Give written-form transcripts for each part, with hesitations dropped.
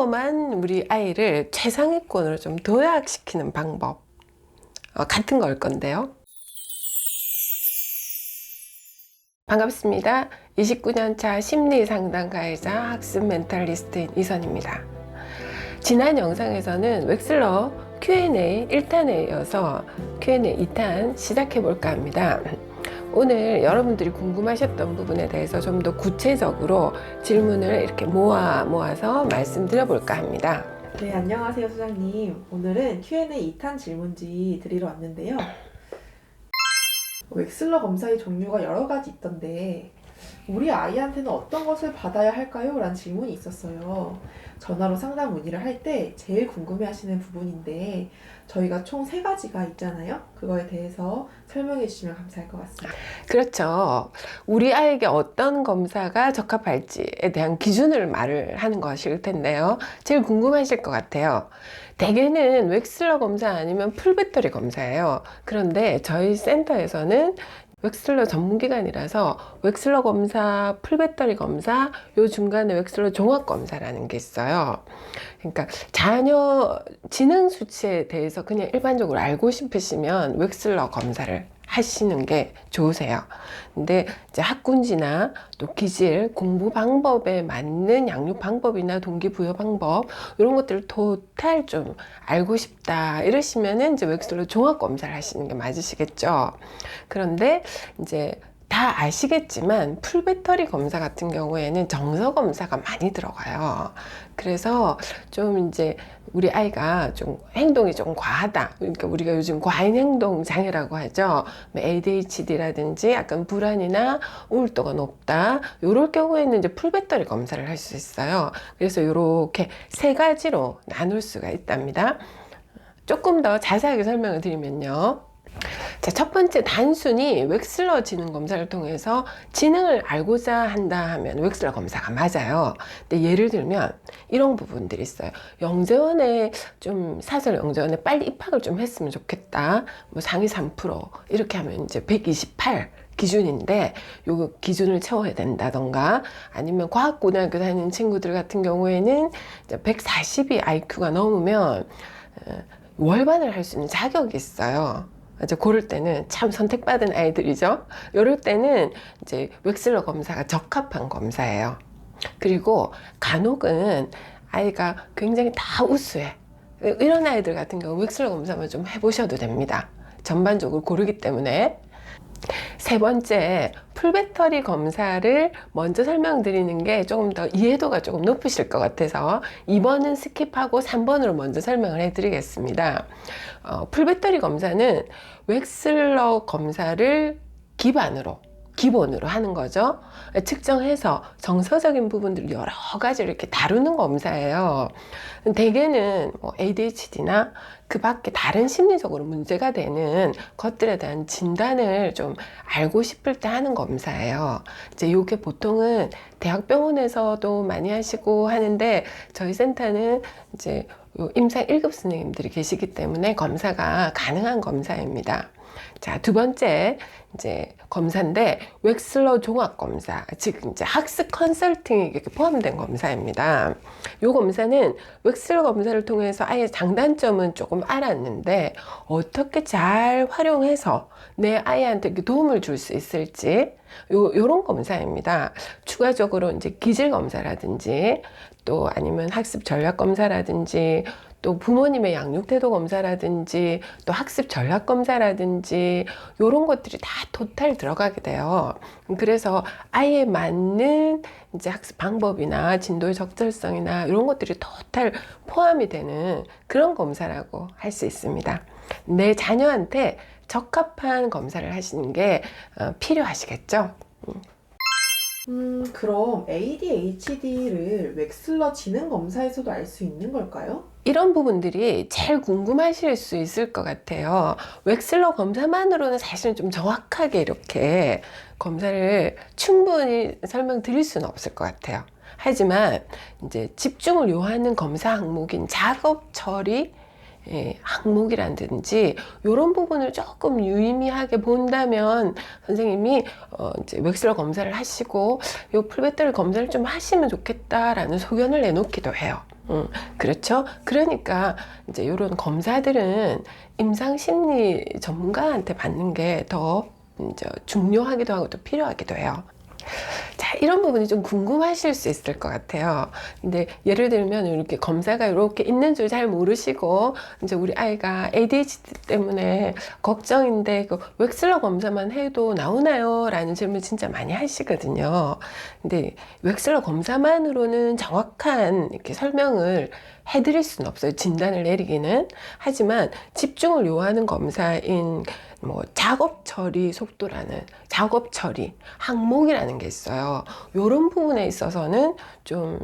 평범한 우리 아이를 최상위권으로 좀 도약시키는 방법 같은 걸 건데요. 반갑습니다. 29년차 심리상담가이자 학습 멘탈리스트인 이선입니다. 지난 영상에서는 웩슬러 Q&A 1탄에 이어서 Q&A 2탄 시작해 볼까 합니다. 오늘 여러분들이 궁금하셨던 부분에 대해서 좀 더 구체적으로 질문을 이렇게 모아서 말씀드려 볼까 합니다. 네, 안녕하세요, 소장님. 오늘은 Q&A 2탄 질문지 드리러 왔는데요. 웩슬러 검사의 종류가 여러 가지 있던데 우리 아이한테는 어떤 것을 받아야 할까요? 라는 질문이 있었어요. 전화로 상담 문의를 할 때 제일 궁금해하시는 부분인데 저희가 총 3가지가 있잖아요. 그거에 대해서 설명해 주시면 감사할 것 같습니다. 그렇죠. 우리 아이에게 어떤 검사가 적합할지에 대한 기준을 말을 하는 것일 텐데요. 제일 궁금하실 것 같아요. 대개는 웩슬러 검사 아니면 풀배터리 검사예요. 그런데 저희 센터에서는 웩슬러 전문기관이라서 웩슬러 검사, 풀배터리 검사, 요 중간에 웩슬러 종합검사라는 게 있어요. 그러니까 자녀 지능 수치에 대해서 그냥 일반적으로 알고 싶으시면 웩슬러 검사를 하시는 게 좋으세요. 근데 이제 학군지나 또 기질, 공부 방법에 맞는 양육 방법이나 동기부여 방법 이런 것들을 토탈 좀 알고 싶다 이러시면은 이제 웩슬러 종합 검사를 하시는 게 맞으시겠죠. 그런데 이제 다 아시겠지만 풀배터리 검사 같은 경우에는 정서 검사가 많이 들어가요. 그래서 좀 이제 우리 아이가 좀 행동이 좀 과하다. 그러니까 우리가 요즘 과잉 행동 장애라고 하죠. ADHD라든지 약간 불안이나 우울도가 높다. 이럴 경우에는 이제 풀배터리 검사를 할 수 있어요. 그래서 이렇게 3가지로 나눌 수가 있답니다. 조금 더 자세하게 설명을 드리면요. 자, 첫 번째, 단순히 웩슬러 지능 검사를 통해서 지능을 알고자 한다 하면 웩슬러 검사가 맞아요. 근데 예를 들면 이런 부분들이 있어요. 영재원에 좀 사설 영재원에 빨리 입학을 좀 했으면 좋겠다. 뭐 상위 3% 이렇게 하면 이제 128 기준인데 요 기준을 채워야 된다던가 아니면 과학고등학교 다니는 친구들 같은 경우에는 이제 140이 IQ가 넘으면 월반을 할 수 있는 자격이 있어요. 이제 고를 때는 참 선택받은 아이들이죠. 이럴 때는 이제 웩슬러 검사가 적합한 검사예요. 그리고 간혹은 아이가 굉장히 다 우수해. 이런 아이들 같은 경우 웩슬러 검사만 좀 해보셔도 됩니다. 전반적으로 고르기 때문에. 3번째, 풀배터리 검사를 먼저 설명드리는 게 조금 더 이해도가 조금 높으실 것 같아서 2번은 스킵하고 3번으로 먼저 설명을 해드리겠습니다. 풀배터리 검사는 웩슬러 검사를 기본으로 하는 거죠. 측정해서 정서적인 부분들을 여러 가지를 이렇게 다루는 검사예요. 대개는 ADHD나 그 밖에 다른 심리적으로 문제가 되는 것들에 대한 진단을 좀 알고 싶을 때 하는 검사예요. 이제 이게 보통은 대학병원에서도 많이 하시고 하는데 저희 센터는 이제 임상 1급 선생님들이 계시기 때문에 검사가 가능한 검사입니다. 자, 2번째 이제 검사인데 웩슬러 종합 검사, 즉 이제 학습 컨설팅이 이렇게 포함된 검사입니다. 이 검사는 웩슬러 검사를 통해서 아예 장단점은 조금 알았는데 어떻게 잘 활용해서 내 아이한테 도움을 줄 수 있을지 요런 검사입니다. 추가적으로 이제 기질 검사라든지 또 아니면 학습 전략 검사라든지 또 부모님의 양육 태도 검사라든지 또 학습 전략 검사라든지 이런 것들이 다 토탈 들어가게 돼요. 그래서 아이에 맞는 이제 학습 방법이나 진도의 적절성이나 이런 것들이 토탈 포함이 되는 그런 검사라고 할 수 있습니다. 내 자녀한테 적합한 검사를 하시는 게 필요하시겠죠? 그럼 ADHD를 웩슬러 지능 검사에서도 알 수 있는 걸까요? 이런 부분들이 제일 궁금하실 수 있을 것 같아요. 웩슬러 검사만으로는 사실은 좀 정확하게 이렇게 검사를 충분히 설명드릴 수는 없을 것 같아요. 하지만 이제 집중을 요하는 검사 항목인 작업 처리 항목이라든지 이런 부분을 조금 유의미하게 본다면 선생님이 이제 웩슬러 검사를 하시고 요 풀배터리 검사를 좀 하시면 좋겠다라는 소견을 내놓기도 해요. 그렇죠. 그러니까 이제 이런 검사들은 임상 심리 전문가한테 받는 게 더 이제 중요하기도 하고 또 필요하기도 해요. 자, 이런 부분이 좀 궁금하실 수 있을 것 같아요. 근데 예를 들면 이렇게 검사가 이렇게 있는 줄 잘 모르시고 이제 우리 아이가 ADHD 때문에 걱정인데 그 웩슬러 검사만 해도 나오나요? 라는 질문 진짜 많이 하시거든요. 근데 웩슬러 검사만으로는 정확한 이렇게 설명을 해드릴 수는 없어요. 진단을 내리기는. 하지만 집중을 요하는 검사인 뭐 작업 처리 속도라는 작업 처리 항목이라는 게 있어요. 요런 부분에 있어서는 좀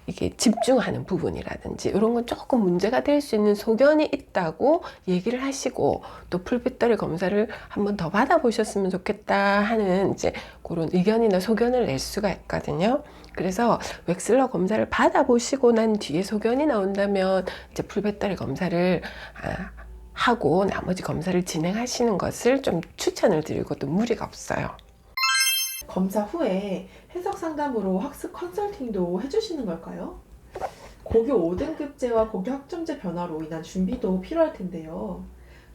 이게 집중하는 부분이라든지 이런 건 조금 문제가 될 수 있는 소견이 있다고 얘기를 하시고 또 풀배터리 검사를 한번 더 받아보셨으면 좋겠다 하는 이제 그런 의견이나 소견을 낼 수가 있거든요. 그래서 웩슬러 검사를 받아보시고 난 뒤에 소견이 나온다면 이제 풀배터리 검사를 하고 나머지 검사를 진행하시는 것을 좀 추천을 드리고 또 무리가 없어요. 검사 후에 해석 상담으로 학습 컨설팅도 해주시는 걸까요? 고교 5등급제와 고교 학점제 변화로 인한 준비도 필요할 텐데요.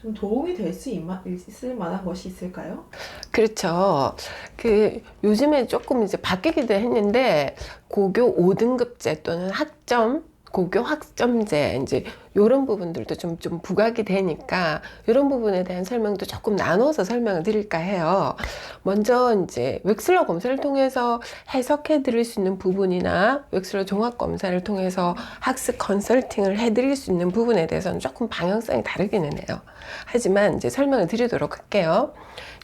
좀 도움이 될 수 있을 만한 것이 있을까요? 그렇죠. 요즘에 조금 이제 바뀌기도 했는데 고교 5등급제 또는 고교 학점제 이제 이런 부분들도 좀 부각이 되니까 이런 부분에 대한 설명도 조금 나눠서 설명을 드릴까 해요. 먼저 이제 웩슬러 검사를 통해서 해석해 드릴 수 있는 부분이나 웩슬러 종합 검사를 통해서 학습 컨설팅을 해 드릴 수 있는 부분에 대해서는 조금 방향성이 다르기는 해요. 하지만 이제 설명을 드리도록 할게요.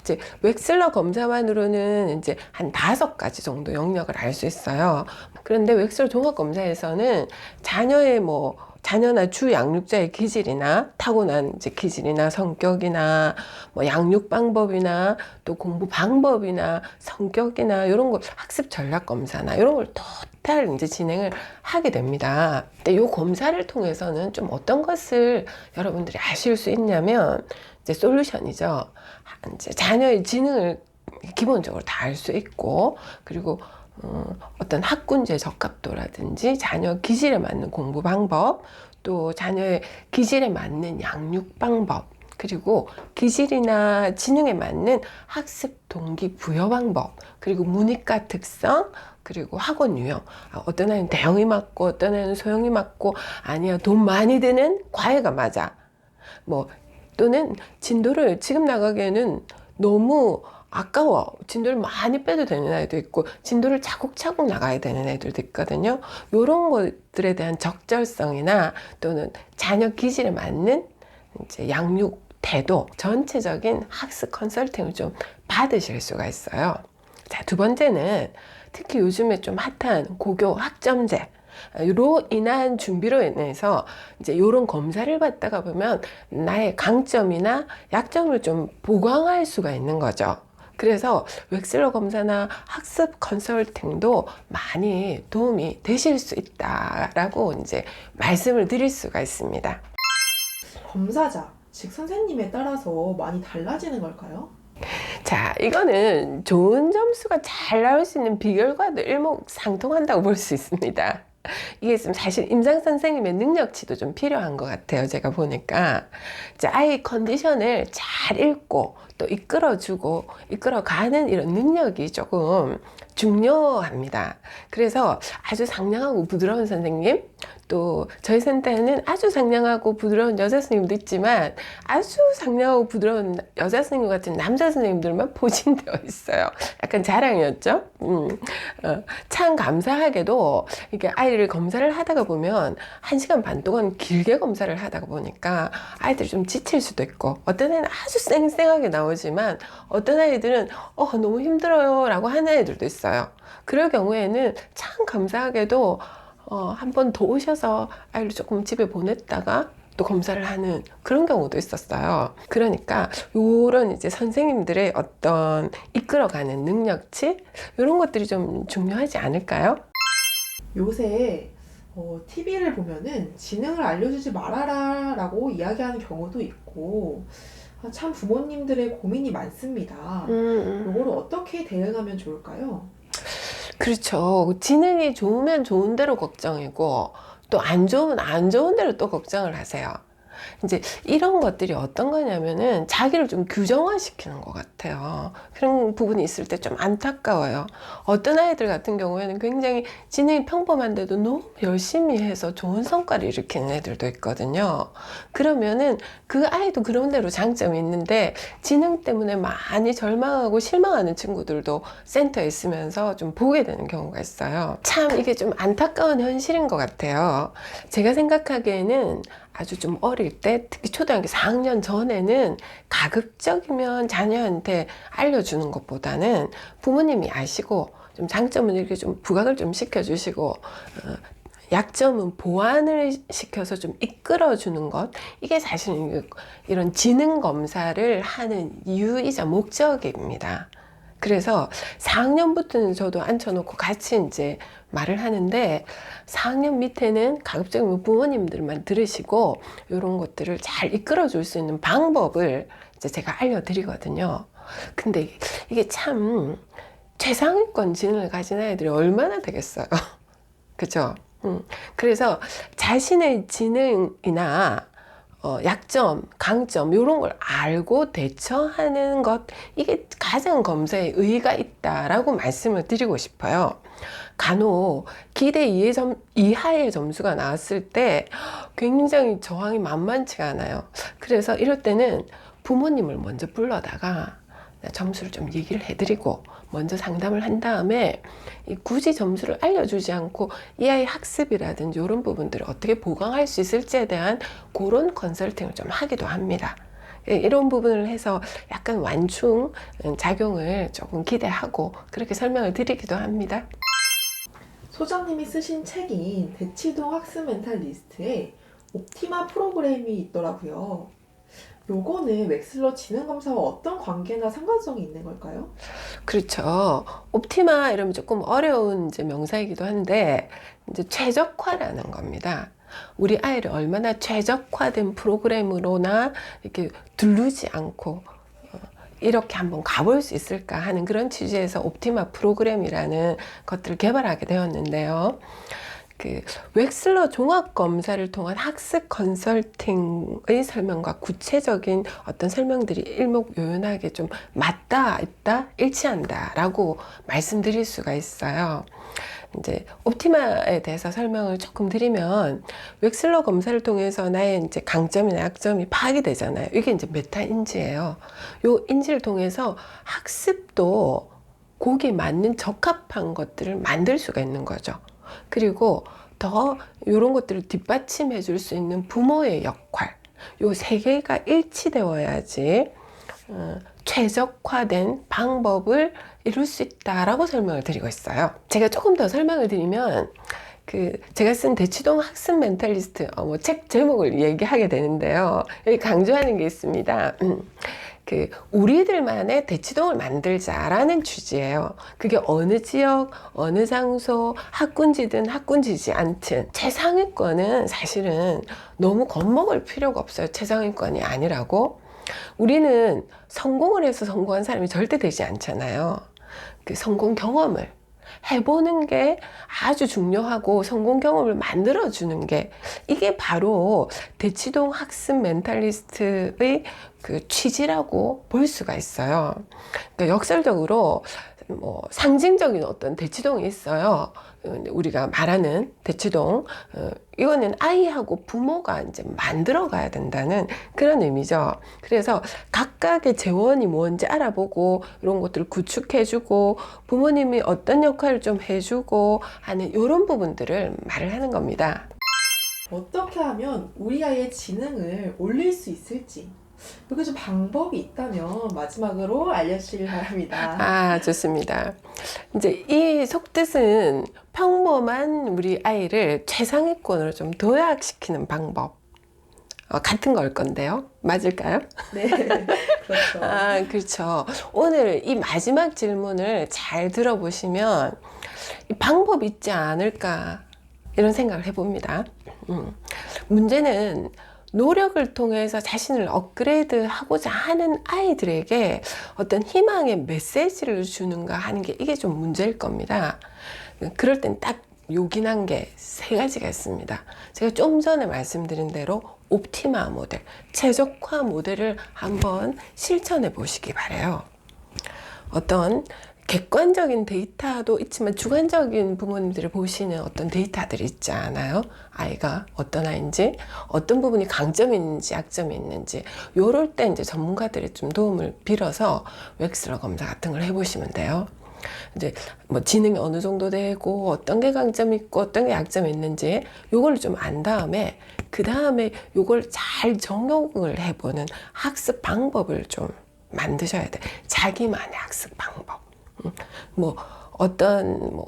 이제 웩슬러 검사만으로는 이제 한 5가지 정도 영역을 알 수 있어요. 그런데 웩슬러 종합 검사에서는 자녀나 주 양육자의 기질이나 타고난 이제 기질이나 성격이나 뭐 양육 방법이나 또 공부 방법이나 성격이나 이런 거 학습 전략 검사나 이런 걸 토탈 이제 진행을 하게 됩니다. 근데 이 검사를 통해서는 좀 어떤 것을 여러분들이 아실 수 있냐면 이제 솔루션이죠. 이제 자녀의 지능을 기본적으로 다 알 수 있고 그리고 어떤 학군제 적합도라든지 자녀 기질에 맞는 공부 방법 또 자녀의 기질에 맞는 양육 방법 그리고 기질이나 지능에 맞는 학습 동기 부여 방법 그리고 문이과 특성 그리고 학원 유형 어떤 아이는 대형이 맞고 어떤 아이는 소형이 맞고 아니야 돈 많이 드는 과외가 맞아 뭐 또는 진도를 지금 나가기에는 너무 아까워. 진도를 많이 빼도 되는 아이도 있고 진도를 차곡차곡 나가야 되는 애들도 있거든요. 이런 것들에 대한 적절성이나 또는 자녀 기질에 맞는 이제 양육 태도, 전체적인 학습 컨설팅을 좀 받으실 수가 있어요. 자, 두 번째는 특히 요즘에 좀 핫한 고교 학점제 로 인한 준비로 인해서 이제 이런 검사를 받다가 보면 나의 강점이나 약점을 좀 보강할 수가 있는 거죠. 그래서 웩슬러 검사나 학습 컨설팅도 많이 도움이 되실 수 있다라고 이제 말씀을 드릴 수가 있습니다. 검사자, 즉 선생님에 따라서 많이 달라지는 걸까요? 자, 이거는 좋은 점수가 잘 나올 수 있는 비결과도 일목상통한다고 볼 수 있습니다. 이게 좀 사실 임상 선생님의 능력치도 좀 필요한 것 같아요. 제가 보니까 이제 아이 컨디션을 잘 읽고 또 이끌어가는 이런 능력이 조금 중요합니다. 그래서 아주 상냥하고 부드러운 선생님 또 저희 센터에는 아주 상냥하고 부드러운 여자 선생님도 있지만 아주 상냥하고 부드러운 여자 선생님 같은 남자 선생님들만 포진되어 있어요. 약간 자랑이었죠. 참 감사하게도 이게 아이를 검사를 하다가 보면 1시간 반 동안 길게 검사를 하다가 보니까 아이들이 좀 지칠 수도 있고 어떤 애는 아주 쌩쌩하게 나오지만 어떤 아이들은 너무 힘들어요 라고 하는 애들도 있어요. 그럴 경우에는 참 감사하게도 한 번 더 오셔서 아이를 조금 집에 보냈다가 또 검사를 하는 그런 경우도 있었어요. 그러니까 요런 이제 선생님들의 어떤 이끌어가는 능력치 이런 것들이 좀 중요하지 않을까요? 요새 TV를 보면은 지능을 알려주지 말아라 라고 이야기하는 경우도 있고 참 부모님들의 고민이 많습니다. 요거를 어떻게 대응하면 좋을까요? 그렇죠. 지능이 좋으면 좋은 대로 걱정이고, 또 안 좋으면 안 좋은 대로 또 걱정을 하세요. 이제 이런 것들이 어떤 거냐면은 자기를 좀 규정화시키는 것 같아요. 그런 부분이 있을 때 좀 안타까워요. 어떤 아이들 같은 경우에는 굉장히 지능이 평범한데도 너무 열심히 해서 좋은 성과를 일으키는 애들도 있거든요. 그러면은 그 아이도 그런 대로 장점이 있는데 지능 때문에 많이 절망하고 실망하는 친구들도 센터에 있으면서 좀 보게 되는 경우가 있어요. 참 이게 좀 안타까운 현실인 것 같아요. 제가 생각하기에는 아주 좀 어릴 때, 특히 초등학교 4학년 전에는 가급적이면 자녀한테 알려주는 것보다는 부모님이 아시고 좀 장점은 이렇게 좀 부각을 좀 시켜주시고, 약점은 보완을 시켜서 좀 이끌어주는 것, 이게 사실은 이런 지능 검사를 하는 이유이자 목적입니다. 그래서 4학년부터는 저도 앉혀놓고 같이 이제 말을 하는데, 4학년 밑에는 가급적이면 부모님들만 들으시고 이런 것들을 잘 이끌어 줄 수 있는 방법을 이제 제가 알려드리거든요. 근데 이게 참 최상위권 지능을 가진 아이들이 얼마나 되겠어요. 그죠? 그래서 자신의 지능이나 약점, 강점 이런 걸 알고 대처하는 것, 이게 가장 검사에 의의가 있다라고 말씀을 드리고 싶어요. 간혹 기대 이하의 점수가 나왔을 때 굉장히 저항이 만만치가 않아요. 그래서 이럴 때는 부모님을 먼저 불러다가 점수를 좀 얘기를 해드리고 먼저 상담을 한 다음에 굳이 점수를 알려주지 않고 이 아이 학습이라든지 이런 부분들을 어떻게 보강할 수 있을지에 대한 그런 컨설팅을 좀 하기도 합니다. 이런 부분을 해서 약간 완충 작용을 조금 기대하고 그렇게 설명을 드리기도 합니다. 소장님이 쓰신 책인 대치동 학습 멘탈리스트에 옵티마 프로그램이 있더라고요. 요거는 웩슬러 지능 검사와 어떤 관계나 상관성이 있는 걸까요? 그렇죠. 옵티마 이러면 조금 어려운 이제 명사이기도 한데 이제 최적화라는 겁니다. 우리 아이를 얼마나 최적화된 프로그램으로나 이렇게 두르지 않고 이렇게 한번 가볼 수 있을까 하는 그런 취지에서 옵티마 프로그램이라는 것들을 개발하게 되었는데요. 그 웩슬러 종합 검사를 통한 학습 컨설팅의 설명과 구체적인 어떤 설명들이 일목요연하게 좀 맞다, 있다, 일치한다라고 말씀드릴 수가 있어요. 이제 옵티마에 대해서 설명을 조금 드리면 웩슬러 검사를 통해서 나의 이제 강점이나 약점이 파악이 되잖아요. 이게 이제 메타 인지예요. 요 인지를 통해서 학습도 거기에 맞는 적합한 것들을 만들 수가 있는 거죠. 그리고 더 이런 것들을 뒷받침해 줄 수 있는 부모의 역할, 요 세 개가 일치되어야지 최적화된 방법을 이룰 수 있다라고 설명을 드리고 있어요. 제가 조금 더 설명을 드리면 제가 쓴 대치동 학습 멘탈리스트 책 제목을 얘기하게 되는데요. 여기 강조하는 게 있습니다. 우리들만의 대치동을 만들자라는 취지예요. 그게 어느 지역, 어느 장소, 학군지든 학군지지 않든 최상위권은 사실은 너무 겁먹을 필요가 없어요. 최상위권이 아니라고. 우리는 성공을 해서 성공한 사람이 절대 되지 않잖아요. 그 성공 경험을 해보는 게 아주 중요하고 성공 경험을 만들어주는 게 이게 바로 대치동 학습 멘탈리스트의 그 취지라고 볼 수가 있어요. 그러니까 역설적으로 상징적인 어떤 대치동이 있어요. 우리가 말하는 대치동, 이거는 아이하고 부모가 이제 만들어 가야 된다는 그런 의미죠. 그래서 각각의 재원이 뭔지 알아보고 이런 것들을 구축해주고 부모님이 어떤 역할을 좀 해주고 하는 이런 부분들을 말을 하는 겁니다. 어떻게 하면 우리 아이의 지능을 올릴 수 있을지 여기 좀 방법이 있다면 마지막으로 알려주시길 바랍니다. 좋습니다. 이제 이 속뜻은 평범한 우리 아이를 최상위권으로 좀 도약시키는 방법 같은 걸 건데요. 맞을까요? 네, 그렇죠. 그렇죠. 오늘 이 마지막 질문을 잘 들어보시면 이 방법이 있지 않을까 이런 생각을 해봅니다. 문제는 노력을 통해서 자신을 업그레이드 하고자 하는 아이들에게 어떤 희망의 메시지를 주는가 하는 게 이게 좀 문제일 겁니다. 그럴 땐 딱 요긴한 게 세 가지가 있습니다. 제가 좀 전에 말씀드린 대로 옵티마 모델, 최적화 모델을 한번 실천해 보시기 바래요. 어떤 객관적인 데이터도 있지만 주관적인 부모님들이 보시는 어떤 데이터들이 있지 않아요? 아이가 어떤 아이인지, 어떤 부분이 강점이 있는지 약점이 있는지, 요럴 때 이제 전문가들이 좀 도움을 빌어서 웩슬러 검사 같은 걸 해보시면 돼요. 이제 뭐 지능이 어느 정도 되고 어떤 게 강점이 있고 어떤 게 약점이 있는지 요걸 좀 안 다음에 그 다음에 요걸 잘 정용을 해보는 학습 방법을 좀 만드셔야 돼. 자기만의 학습 방법. 뭐 어떤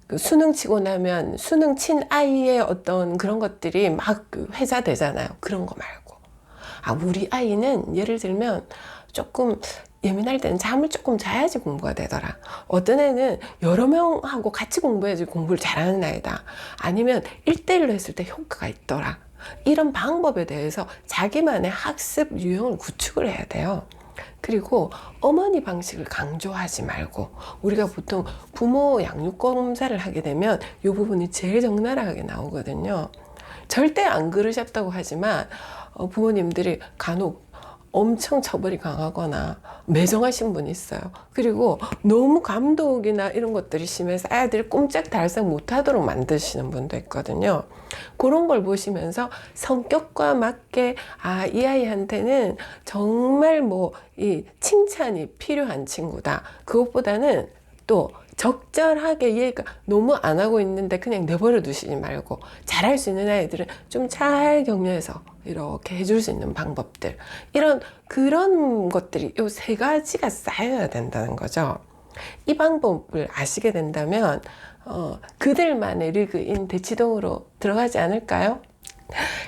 그 수능 치고 나면 수능 친 아이의 어떤 그런 것들이 막 그 회자되잖아요. 그런 거 말고, 우리 아이는 예를 들면 조금 예민할 때는 잠을 조금 자야지 공부가 되더라. 어떤 애는 여러 명하고 같이 공부해야지 공부를 잘하는 아이다. 아니면 1대1로 했을 때 효과가 있더라. 이런 방법에 대해서 자기만의 학습 유형을 구축을 해야 돼요. 그리고 어머니 방식을 강조하지 말고, 우리가 보통 부모 양육 검사를 하게 되면 이 부분이 제일 적나라하게 나오거든요. 절대 안 그러셨다고 하지만 부모님들이 간혹 엄청 처벌이 강하거나 매정하신 분이 있어요. 그리고 너무 감독이나 이런 것들이 심해서 아이들이 꼼짝 달싹 못하도록 만드시는 분도 있거든요. 그런 걸 보시면서 성격과 맞게 이 아이한테는 정말 이 칭찬이 필요한 친구다. 그것보다는 또 적절하게 얘가 너무 안 하고 있는데 그냥 내버려 두시지 말고, 잘할 수 있는 아이들은 좀 잘 격려해서 이렇게 해줄 수 있는 방법들, 그런 것들이 요 세 가지가 쌓여야 된다는 거죠. 이 방법을 아시게 된다면 그들만의 리그인 대치동으로 들어가지 않을까요?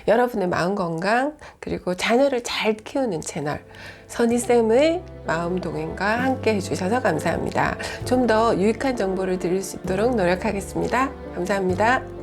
여러분의 마음 건강, 그리고 자녀를 잘 키우는 채널 선희쌤의 마음동행과 함께 해주셔서 감사합니다. 좀 더 유익한 정보를 드릴 수 있도록 노력하겠습니다. 감사합니다.